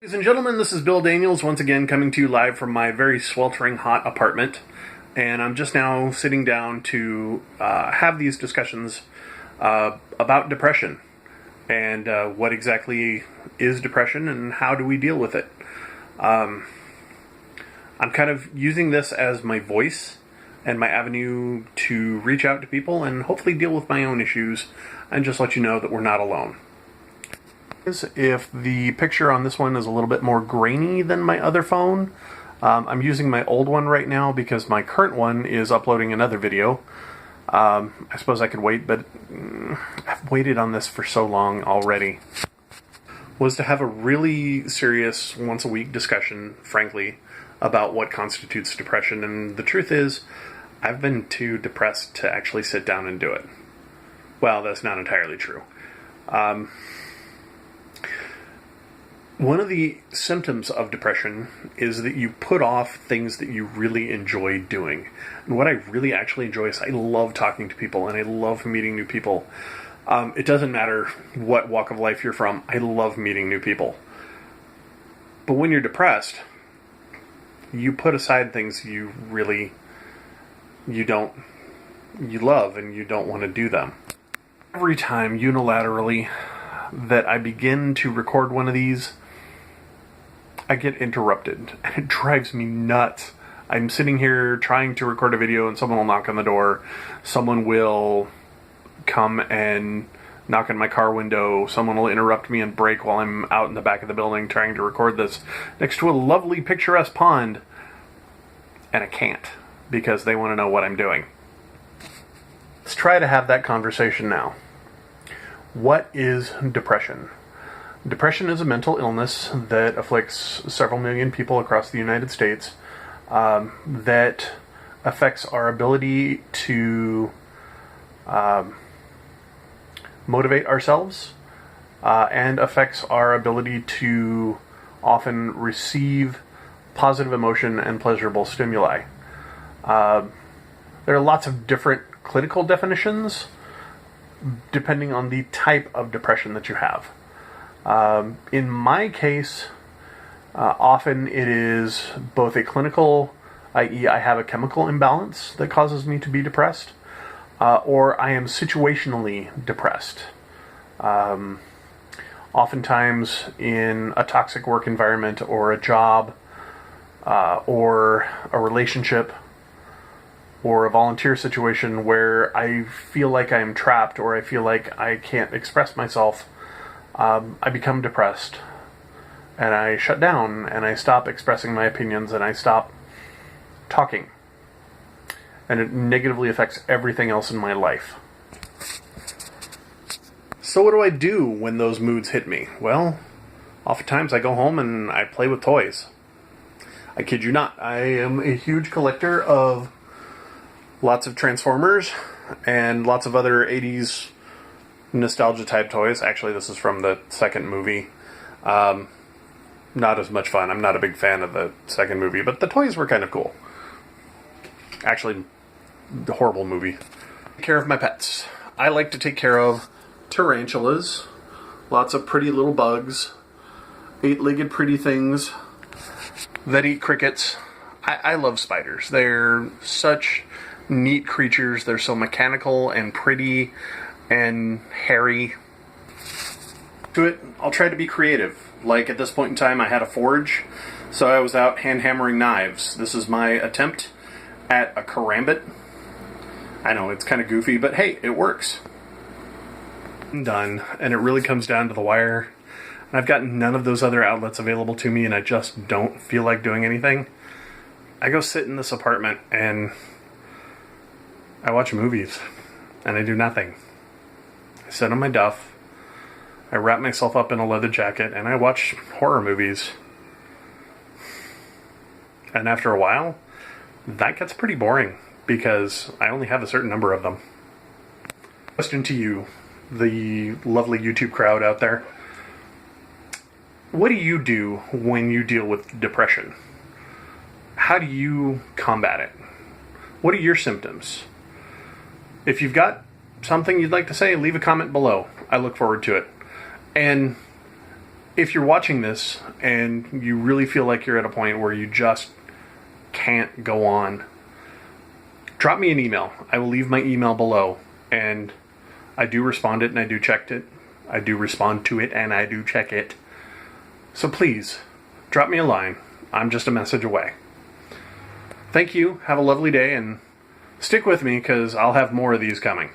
Ladies and gentlemen, this is Bill Daniels once again coming to you live from my very sweltering hot apartment, and I'm just now sitting down to have these discussions about depression and what exactly is depression and how do we deal with it. I'm kind of using this as my voice and my avenue to reach out to people and hopefully deal with my own issues and just let you know that we're not alone. If the picture on this one is a little bit more grainy than my other phone, I'm using my old one right now because my current one is uploading another video. I suppose I could wait, but I've waited on this for so long already. Was to have a really serious once-a-week discussion, frankly, about what constitutes depression, and the truth is, I've been too depressed to actually sit down and do it. Well, that's not entirely true. One of the symptoms of depression is that you put off things that you really enjoy doing. And what I really actually enjoy is I love talking to people and I love meeting new people. It doesn't matter what walk of life you're from, I love meeting new people. But when you're depressed, you put aside things you love and you don't want to do them. Every time unilaterally that I begin to record one of these, I get interrupted, and it drives me nuts. I'm sitting here trying to record a video, and someone will knock on the door. Someone will come and knock on my car window. Someone will interrupt me and brake while I'm out in the back of the building trying to record this next to a lovely picturesque pond. And I can't, because they want to know what I'm doing. Let's try to have that conversation now. What is depression? Depression is a mental illness that afflicts several million people across the United States that affects our ability to motivate ourselves and affects our ability to often receive positive emotion and pleasurable stimuli. There are lots of different clinical definitions depending on the type of depression that you have. In my case, often it is both a clinical, i.e. I have a chemical imbalance that causes me to be depressed, or I am situationally depressed. Oftentimes in a toxic work environment or a job or a relationship or a volunteer situation where I feel like I'm trapped or I feel like I can't express myself, I become depressed and I shut down and I stop expressing my opinions and I stop talking. And it negatively affects everything else in my life. So what do I do when those moods hit me? Well, oftentimes I go home and I play with toys. I kid you not. I am a huge collector of lots of Transformers and lots of other 80s nostalgia type toys. Actually, this is from the second movie. Not as much fun. I'm not a big fan of the second movie, but the toys were kind of cool. Actually, the horrible movie. Take care of my pets. I like to take care of tarantulas, lots of pretty little bugs, 8-legged pretty things that eat crickets. I love spiders. They're such neat creatures. They're so mechanical and pretty and hairy. To it, I'll try to be creative. Like at this point in time, I had a forge, so I was out hand hammering knives. This is my attempt at a karambit. I know, it's kind of goofy, but hey, it works. I'm done, and it really comes down to the wire. And I've got none of those other outlets available to me, and I just don't feel like doing anything. I go sit in this apartment, and I watch movies, and I do nothing. I sit on my duff, I wrap myself up in a leather jacket, and I watch horror movies. And after a while, that gets pretty boring, because I only have a certain number of them. Question to you, the lovely YouTube crowd out there. What do you do when you deal with depression? How do you combat it? What are your symptoms? If you've got something you'd like to say, leave a comment below. I look forward to it. And if you're watching this and you really feel like you're at a point where you just can't go on, drop me an email. I will leave my email below, and I do respond it and I do check it. I do respond to it and I do check it. So please, drop me a line. I'm just a message away. Thank you. Have a lovely day, and stick with me because I'll have more of these coming.